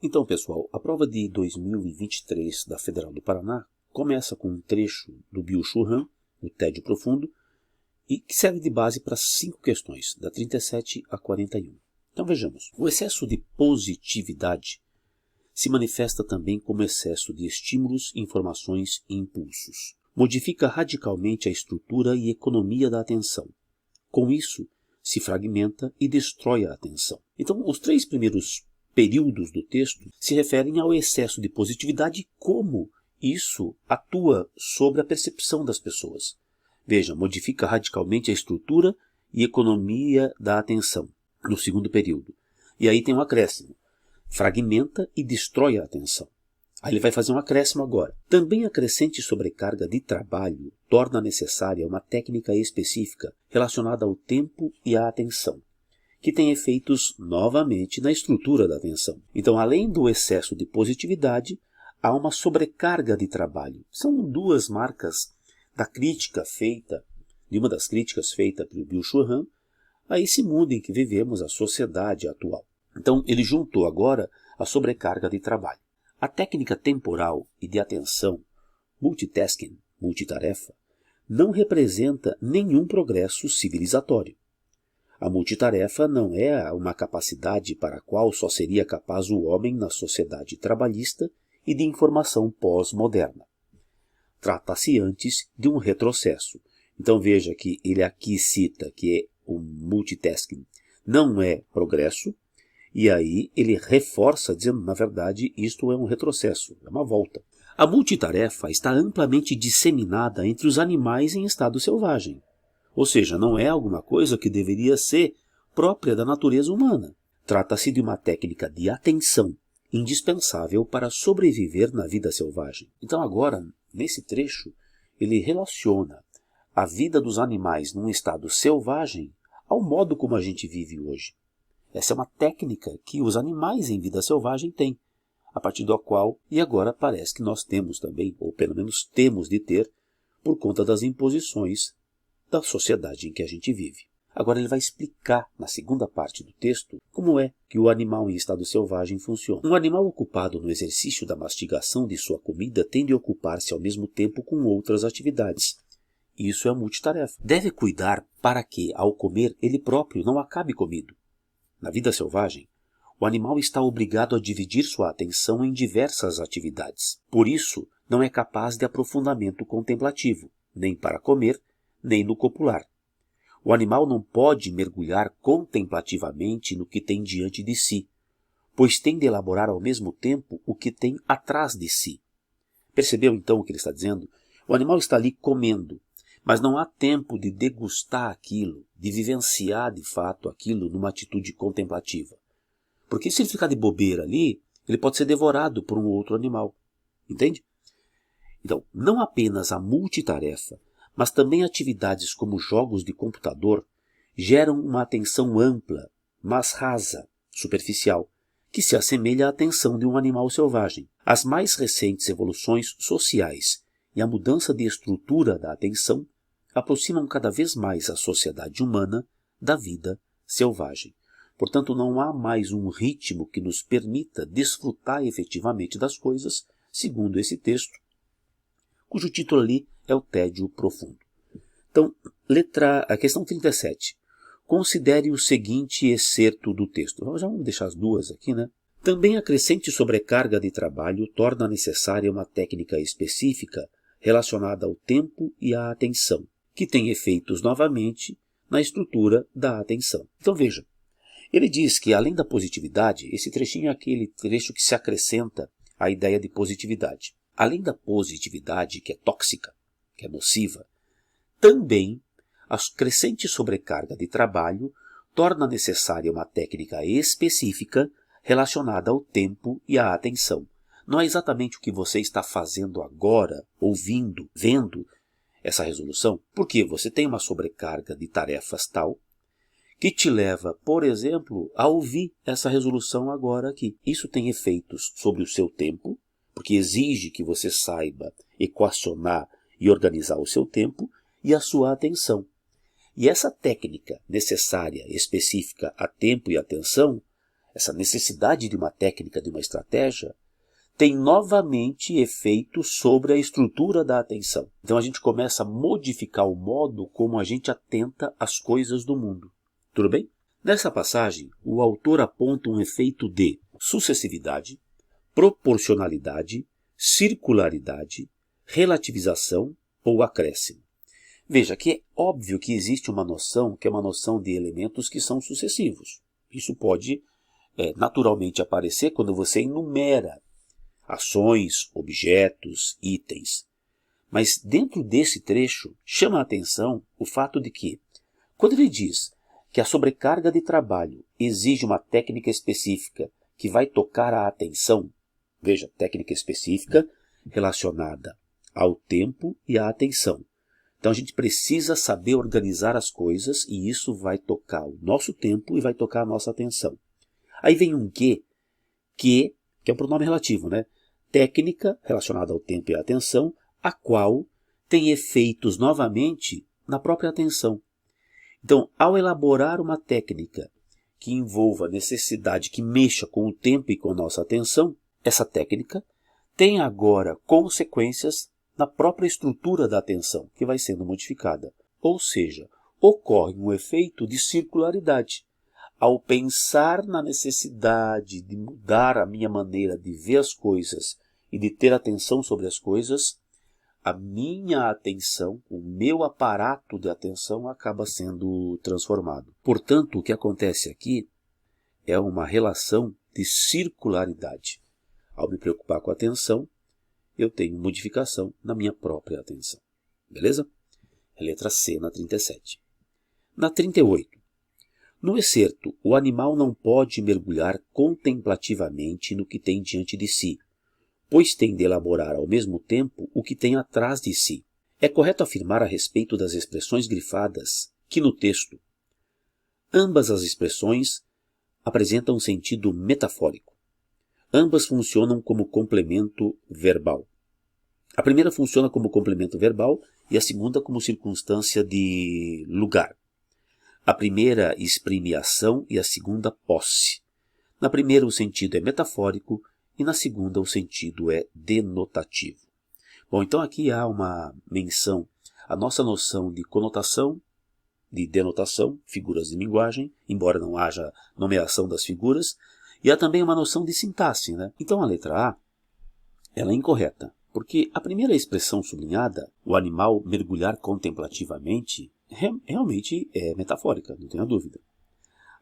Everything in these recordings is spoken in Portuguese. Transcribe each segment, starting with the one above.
Então, pessoal, a prova de 2023 da Federal do Paraná começa com um trecho do Byung-Chul Han, o Tédio Profundo, e que serve de base para 5 questões, da 37 a 41. Então vejamos, o excesso de positividade se manifesta também como excesso de estímulos, informações e impulsos. Modifica radicalmente a estrutura e economia da atenção. Com isso, se fragmenta e destrói a atenção. Então, os 3 primeiros períodos do texto se referem ao excesso de positividade e como isso atua sobre a percepção das pessoas. Veja, modifica radicalmente a estrutura e economia da atenção, no segundo período. E aí tem um acréscimo. Fragmenta e destrói a atenção. Aí ele vai fazer um acréscimo agora. Também a crescente sobrecarga de trabalho torna necessária uma técnica específica relacionada ao tempo e à atenção, que tem efeitos novamente na estrutura da atenção. Então, além do excesso de positividade, há uma sobrecarga de trabalho. São 2 marcas da crítica feita, de uma das críticas feitas pelo Byung-Chul Han, a esse mundo em que vivemos, a sociedade atual. Então, ele juntou agora a sobrecarga de trabalho. A técnica temporal e de atenção, multitasking, multitarefa, não representa nenhum progresso civilizatório. A multitarefa não é uma capacidade para a qual só seria capaz o homem na sociedade trabalhista e de informação pós-moderna. Trata-se antes de um retrocesso. Então veja que ele aqui cita que o multitasking não é progresso, e aí ele reforça dizendo, na verdade, isto é um retrocesso, é uma volta. A multitarefa está amplamente disseminada entre os animais em estado selvagem. Ou seja, não é alguma coisa que deveria ser própria da natureza humana. Trata-se de uma técnica de atenção indispensável para sobreviver na vida selvagem. Então agora, nesse trecho, ele relaciona a vida dos animais num estado selvagem ao modo como a gente vive hoje. Essa é uma técnica que os animais em vida selvagem têm, a partir da qual, e agora parece que nós temos também, ou pelo menos temos de ter, por conta das imposições da sociedade em que a gente vive. Agora ele vai explicar, na segunda parte do texto, como é que o animal em estado selvagem funciona. Um animal ocupado no exercício da mastigação de sua comida tem de ocupar-se ao mesmo tempo com outras atividades. Isso é multitarefa. Deve cuidar para que, ao comer, ele próprio não acabe comido. Na vida selvagem, o animal está obrigado a dividir sua atenção em diversas atividades. Por isso, não é capaz de aprofundamento contemplativo, nem para comer, nem no copular. O animal não pode mergulhar contemplativamente no que tem diante de si, pois tem de elaborar ao mesmo tempo o que tem atrás de si. Percebeu então o que ele está dizendo? O animal está ali comendo, mas não há tempo de degustar aquilo, de vivenciar de fato aquilo numa atitude contemplativa. Porque se ele ficar de bobeira ali, ele pode ser devorado por um outro animal. Entende? Então, não apenas a multitarefa, mas também atividades como jogos de computador geram uma atenção ampla, mas rasa, superficial, que se assemelha à atenção de um animal selvagem. As mais recentes evoluções sociais e a mudança de estrutura da atenção aproximam cada vez mais a sociedade humana da vida selvagem. Portanto, não há mais um ritmo que nos permita desfrutar efetivamente das coisas, segundo esse texto, cujo título ali é o Tédio Profundo. Então, a questão 37. Considere o seguinte excerto do texto. Já vamos deixar as 2 aqui, né? Também a crescente sobrecarga de trabalho torna necessária uma técnica específica relacionada ao tempo e à atenção, que tem efeitos novamente na estrutura da atenção. Então veja, ele diz que além da positividade, esse trechinho é aquele trecho que se acrescenta à ideia de positividade. Além da positividade, que é tóxica, que é nociva, também a crescente sobrecarga de trabalho torna necessária uma técnica específica relacionada ao tempo e à atenção. Não é exatamente o que você está fazendo agora, ouvindo, vendo essa resolução, porque você tem uma sobrecarga de tarefas tal que te leva, por exemplo, a ouvir essa resolução agora aqui. Isso tem efeitos sobre o seu tempo, porque exige que você saiba equacionar e organizar o seu tempo e a sua atenção. E essa técnica necessária, específica a tempo e atenção, essa necessidade de uma técnica, de uma estratégia, tem novamente efeito sobre a estrutura da atenção. Então a gente começa a modificar o modo como a gente atenta às coisas do mundo. Tudo bem? Nessa passagem, o autor aponta um efeito de sucessividade, proporcionalidade, circularidade, relativização ou acréscimo. Veja que é óbvio que existe uma noção que é uma noção de elementos que são sucessivos. Isso pode naturalmente aparecer quando você enumera ações, objetos, itens. Mas dentro desse trecho chama a atenção o fato de que, quando ele diz que a sobrecarga de trabalho exige uma técnica específica que vai tocar a atenção, veja, técnica específica relacionada ao tempo e à atenção. Então a gente precisa saber organizar as coisas e isso vai tocar o nosso tempo e vai tocar a nossa atenção. Aí vem um que é um pronome relativo, né? Técnica relacionada ao tempo e à atenção, a qual tem efeitos novamente na própria atenção. Então, ao elaborar uma técnica que envolva necessidade, que mexa com o tempo e com a nossa atenção, essa técnica tem agora consequências na própria estrutura da atenção, que vai sendo modificada. Ou seja, ocorre um efeito de circularidade. Ao pensar na necessidade de mudar a minha maneira de ver as coisas e de ter atenção sobre as coisas, a minha atenção, o meu aparato de atenção acaba sendo transformado. Portanto, o que acontece aqui é uma relação de circularidade. Ao me preocupar com a atenção, eu tenho modificação na minha própria atenção. Beleza? É letra C na 37. Na 38. No excerto, o animal não pode mergulhar contemplativamente no que tem diante de si, pois tem de elaborar ao mesmo tempo o que tem atrás de si. É correto afirmar a respeito das expressões grifadas que no texto ambas as expressões apresentam um sentido metafórico. Ambas funcionam como complemento verbal. A primeira funciona como complemento verbal e a segunda como circunstância de lugar. A primeira exprime ação e a segunda posse. Na primeira o sentido é metafórico e na segunda o sentido é denotativo. Bom, então aqui há uma menção à nossa noção de conotação, de denotação, figuras de linguagem, embora não haja nomeação das figuras, e há também uma noção de sintaxe, né? Então a letra A ela é incorreta, porque a primeira expressão sublinhada, o animal mergulhar contemplativamente, realmente é metafórica, não tenha dúvida.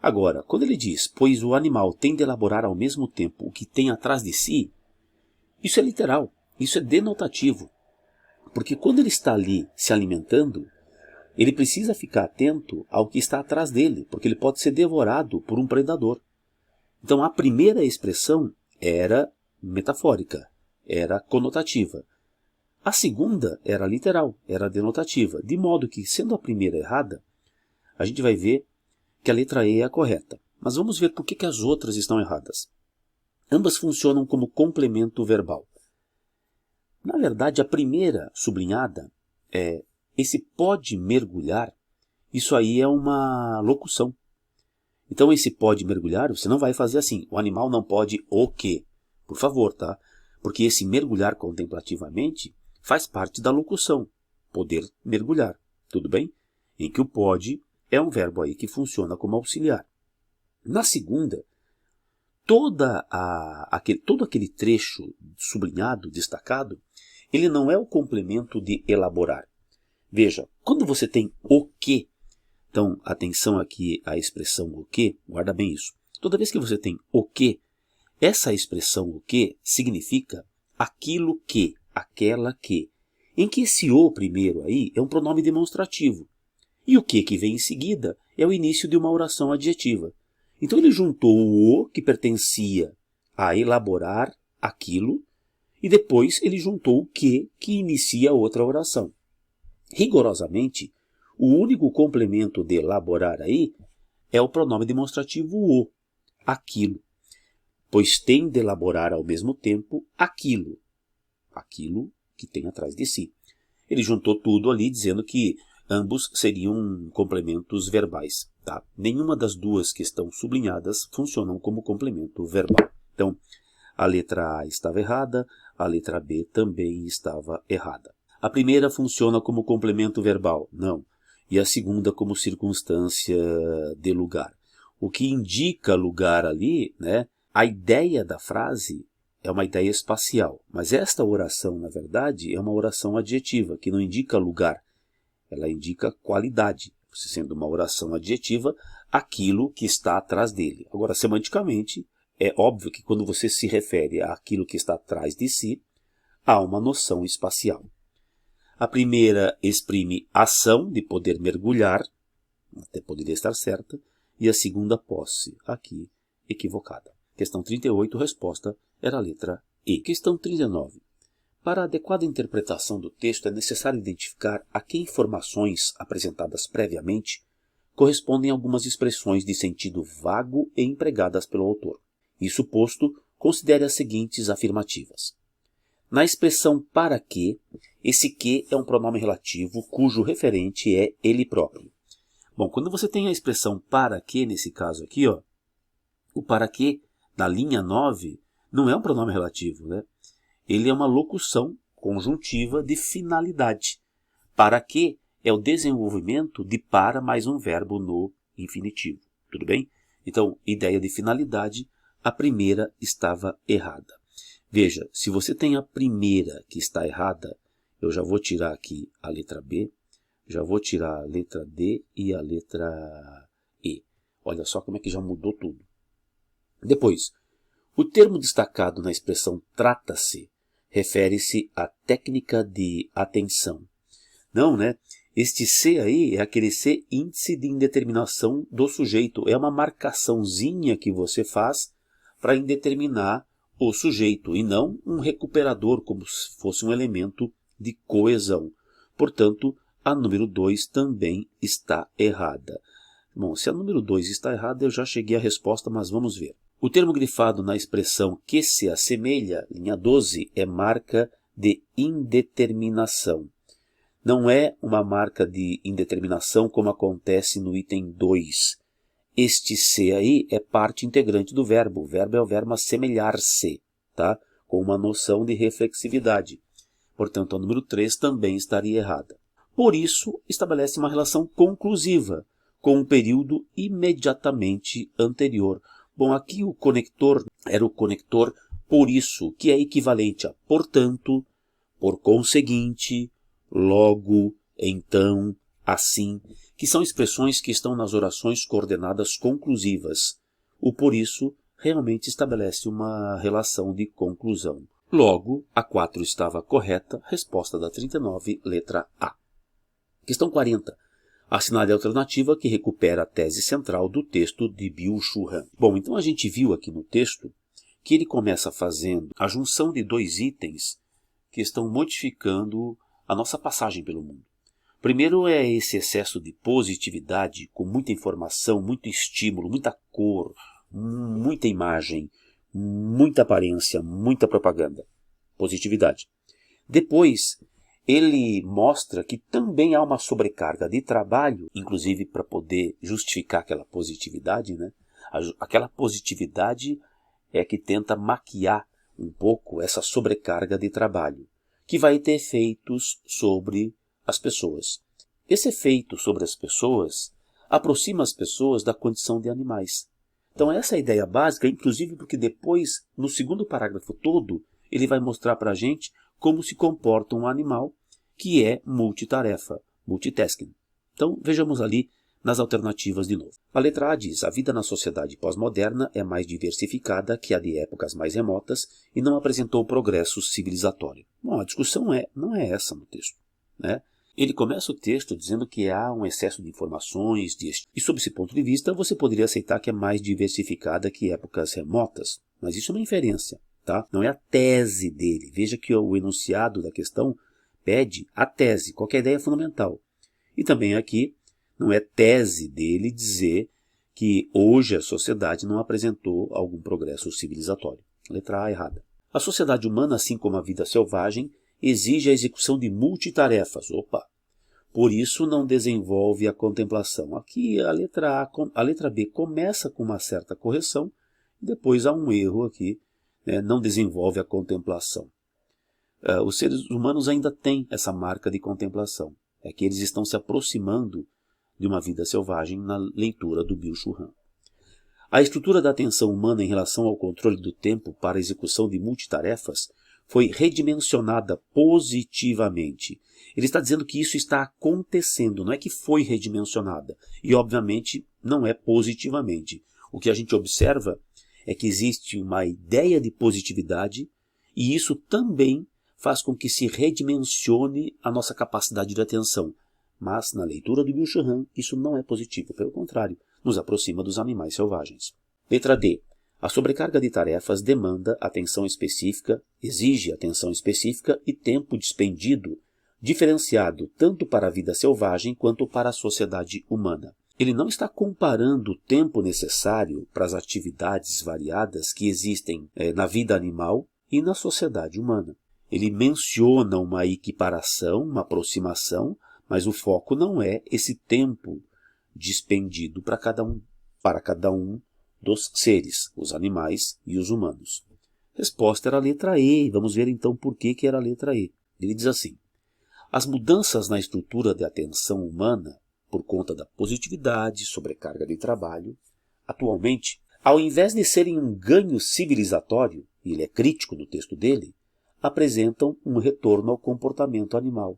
Agora, quando ele diz, pois o animal tem de elaborar ao mesmo tempo o que tem atrás de si, isso é literal, isso é denotativo. Porque quando ele está ali se alimentando, ele precisa ficar atento ao que está atrás dele, porque ele pode ser devorado por um predador. Então a primeira expressão era metafórica, era conotativa. A segunda era literal, era denotativa, de modo que, sendo a primeira errada, a gente vai ver que a letra E é a correta. Mas vamos ver por que as outras estão erradas. Ambas funcionam como complemento verbal. Na verdade, a primeira sublinhada, esse pode mergulhar, isso aí é uma locução. Então esse pode mergulhar, você não vai fazer assim, o animal não pode o quê? Por favor, tá? Porque esse mergulhar contemplativamente faz parte da locução, poder mergulhar, tudo bem? Em que o pode é um verbo aí que funciona como auxiliar. Na segunda, todo aquele trecho sublinhado, destacado, ele não é o complemento de elaborar. Veja, quando você tem o que, então atenção aqui à expressão o que, guarda bem isso. Toda vez que você tem o que, essa expressão o que significa aquilo que, aquela que, em que esse o primeiro aí é um pronome demonstrativo. E o que vem em seguida é o início de uma oração adjetiva. Então ele juntou o que pertencia a elaborar aquilo e depois ele juntou o que inicia outra oração. Rigorosamente, o único complemento de elaborar aí é o pronome demonstrativo o, aquilo, pois tem de elaborar ao mesmo tempo aquilo que tem atrás de si. Ele juntou tudo ali dizendo que Ambos seriam complementos verbais. Tá? Nenhuma das duas que estão sublinhadas funcionam como complemento verbal. Então, a letra A estava errada, a letra B também estava errada. A primeira funciona como complemento verbal? Não. E a segunda como circunstância de lugar. O que indica lugar ali, né? A ideia da frase é uma ideia espacial. Mas esta oração, na verdade, é uma oração adjetiva, que não indica lugar. Ela indica qualidade. Sendo uma oração adjetiva, aquilo que está atrás dele. Agora, semanticamente, é óbvio que quando você se refere àquilo que está atrás de si, há uma noção espacial. A primeira exprime ação de poder mergulhar, até poderia estar certa, e a segunda posse, aqui equivocada. Questão 38, resposta era a letra E. Questão 39. Para a adequada interpretação do texto é necessário identificar a que informações apresentadas previamente correspondem a algumas expressões de sentido vago e empregadas pelo autor. Isso posto, considere as seguintes afirmativas. Na expressão para que, esse que é um pronome relativo cujo referente é ele próprio. Bom, quando você tem a expressão para que, nesse caso aqui, ó, o para que, na linha 9, não é um pronome relativo, né? Ele é uma locução conjuntiva de finalidade. Para que é o desenvolvimento de para mais um verbo no infinitivo. Tudo bem? Então, ideia de finalidade, a primeira estava errada. Veja, se você tem a primeira que está errada, eu já vou tirar aqui a letra B, já vou tirar a letra D e a letra E. Olha só como é que já mudou tudo. Depois, o termo destacado na expressão trata-se refere-se à técnica de atenção. Não, né? Este C aí é aquele C índice de indeterminação do sujeito. É uma marcaçãozinha que você faz para indeterminar o sujeito e não um recuperador como se fosse um elemento de coesão. Portanto, a número 2 também está errada. Bom, se a número 2 está errada, eu já cheguei à resposta, mas vamos ver. O termo grifado na expressão que se assemelha, linha 12, é marca de indeterminação. Não é uma marca de indeterminação como acontece no item 2. Este se aí é parte integrante do verbo. O verbo é o verbo assemelhar-se, tá? Com uma noção de reflexividade. Portanto, a número 3 também estaria errada. Por isso, estabelece uma relação conclusiva com o período imediatamente anterior. Bom, aqui o conector era o conector por isso, que é equivalente a portanto, por conseguinte, logo, então, assim, que são expressões que estão nas orações coordenadas conclusivas. O por isso realmente estabelece uma relação de conclusão. Logo, a 4 estava correta, resposta da 39, letra A. Questão 40. Assinale a alternativa que recupera a tese central do texto de Byung-Chul Han. Bom, então a gente viu aqui no texto que ele começa fazendo a junção de dois itens que estão modificando a nossa passagem pelo mundo. Primeiro é esse excesso de positividade, com muita informação, muito estímulo, muita cor, muita imagem, muita aparência, muita propaganda. Positividade. Depois, ele mostra que também há uma sobrecarga de trabalho, inclusive para poder justificar aquela positividade, né? Aquela positividade é que tenta maquiar um pouco essa sobrecarga de trabalho, que vai ter efeitos sobre as pessoas. Esse efeito sobre as pessoas aproxima as pessoas da condição de animais. Então essa é a ideia básica, inclusive porque depois, no segundo parágrafo todo, ele vai mostrar para a gente como se comporta um animal que é multitarefa, multitasking. Então vejamos ali nas alternativas de novo. A letra A diz: a vida na sociedade pós-moderna é mais diversificada que a de épocas mais remotas e não apresentou progresso civilizatório. Bom, a discussão não é essa no texto, né? Ele começa o texto dizendo que há um excesso de informações, e sob esse ponto de vista você poderia aceitar que é mais diversificada que épocas remotas, mas isso é uma inferência, tá? Não é a tese dele. Veja que o enunciado da questão pede a tese, qualquer ideia fundamental. E também aqui não é tese dele dizer que hoje a sociedade não apresentou algum progresso civilizatório. Letra A errada. A sociedade humana, assim como a vida selvagem, exige a execução de multitarefas. Opa! Por isso não desenvolve a contemplação. Aqui a letra B começa com uma certa correção, depois há um erro aqui, né? Não desenvolve a contemplação. Os seres humanos ainda têm essa marca de contemplação. É que eles estão se aproximando de uma vida selvagem na leitura do Byung-Chul Han. A estrutura da atenção humana em relação ao controle do tempo para a execução de multitarefas foi redimensionada positivamente. Ele está dizendo que isso está acontecendo, não é que foi redimensionada. E, obviamente, não é positivamente. O que a gente observa é que existe uma ideia de positividade e isso também faz com que se redimensione a nossa capacidade de atenção. Mas, na leitura do Byung-Chul Han, isso não é positivo. Pelo contrário, nos aproxima dos animais selvagens. Letra D. A sobrecarga de tarefas demanda atenção específica, exige atenção específica e tempo despendido, diferenciado tanto para a vida selvagem quanto para a sociedade humana. Ele não está comparando o tempo necessário para as atividades variadas que existem na vida animal e na sociedade humana. Ele menciona uma equiparação, uma aproximação, mas o foco não é esse tempo despendido para cada um dos seres, os animais e os humanos. Resposta era a letra E. Vamos ver então por que era a letra E. Ele diz assim: as mudanças na estrutura de atenção humana, por conta da positividade, sobrecarga de trabalho, atualmente, ao invés de serem um ganho civilizatório, e ele é crítico no texto dele, apresentam um retorno ao comportamento animal.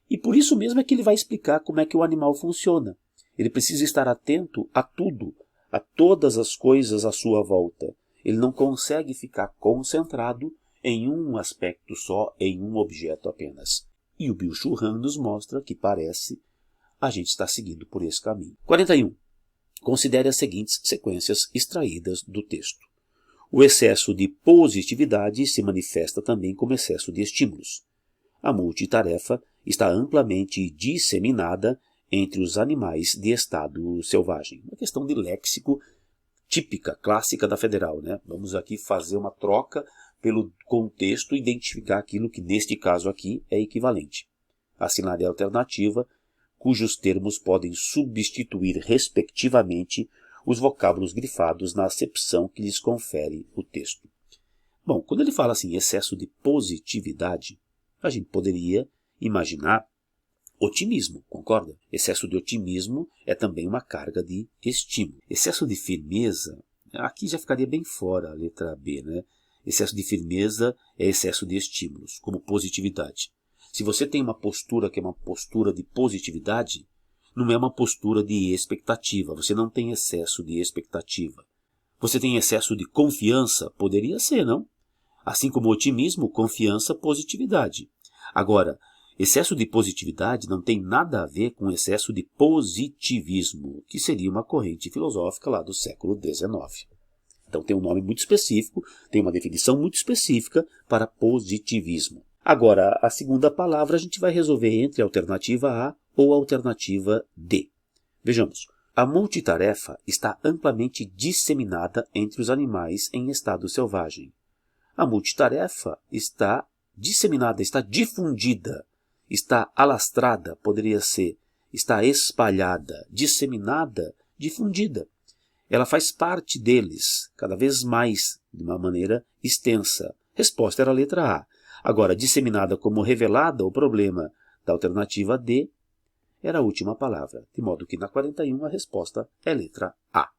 E por isso mesmo é que ele vai explicar como é que o animal funciona. Ele precisa estar atento a tudo, a todas as coisas à sua volta. Ele não consegue ficar concentrado em um aspecto só, em um objeto apenas. E o Byung-Chul Han nos mostra que parece a gente está seguindo por esse caminho. 41. Considere as seguintes sequências extraídas do texto. O excesso de positividade se manifesta também como excesso de estímulos. A multitarefa está amplamente disseminada entre os animais de estado selvagem. Uma questão de léxico típica, clássica da Federal, né? Vamos aqui fazer uma troca pelo contexto e identificar aquilo que neste caso aqui é equivalente. Assinale a alternativa, cujos termos podem substituir respectivamente os vocábulos grifados na acepção que lhes confere o texto. Bom, quando ele fala assim, excesso de positividade, a gente poderia imaginar otimismo, concorda? Excesso de otimismo é também uma carga de estímulo. Excesso de firmeza, aqui já ficaria bem fora a letra B, né? Excesso de firmeza é excesso de estímulos, como positividade. Se você tem uma postura que é uma postura de positividade, não é uma postura de expectativa, você não tem excesso de expectativa. Você tem excesso de confiança? Poderia ser, não? Assim como otimismo, confiança, positividade. Agora, excesso de positividade não tem nada a ver com excesso de positivismo, que seria uma corrente filosófica lá do século XIX. Então tem um nome muito específico, tem uma definição muito específica para positivismo. Agora, a segunda palavra a gente vai resolver entre a alternativa A ou a alternativa D. Vejamos, a multitarefa está amplamente disseminada entre os animais em estado selvagem. A multitarefa está disseminada, está difundida, está alastrada, poderia ser, está espalhada, disseminada, difundida. Ela faz parte deles, cada vez mais, de uma maneira extensa. Resposta era a letra A. Agora, disseminada como revelada, o problema da alternativa D era a última palavra, de modo que na 41 a resposta é letra A.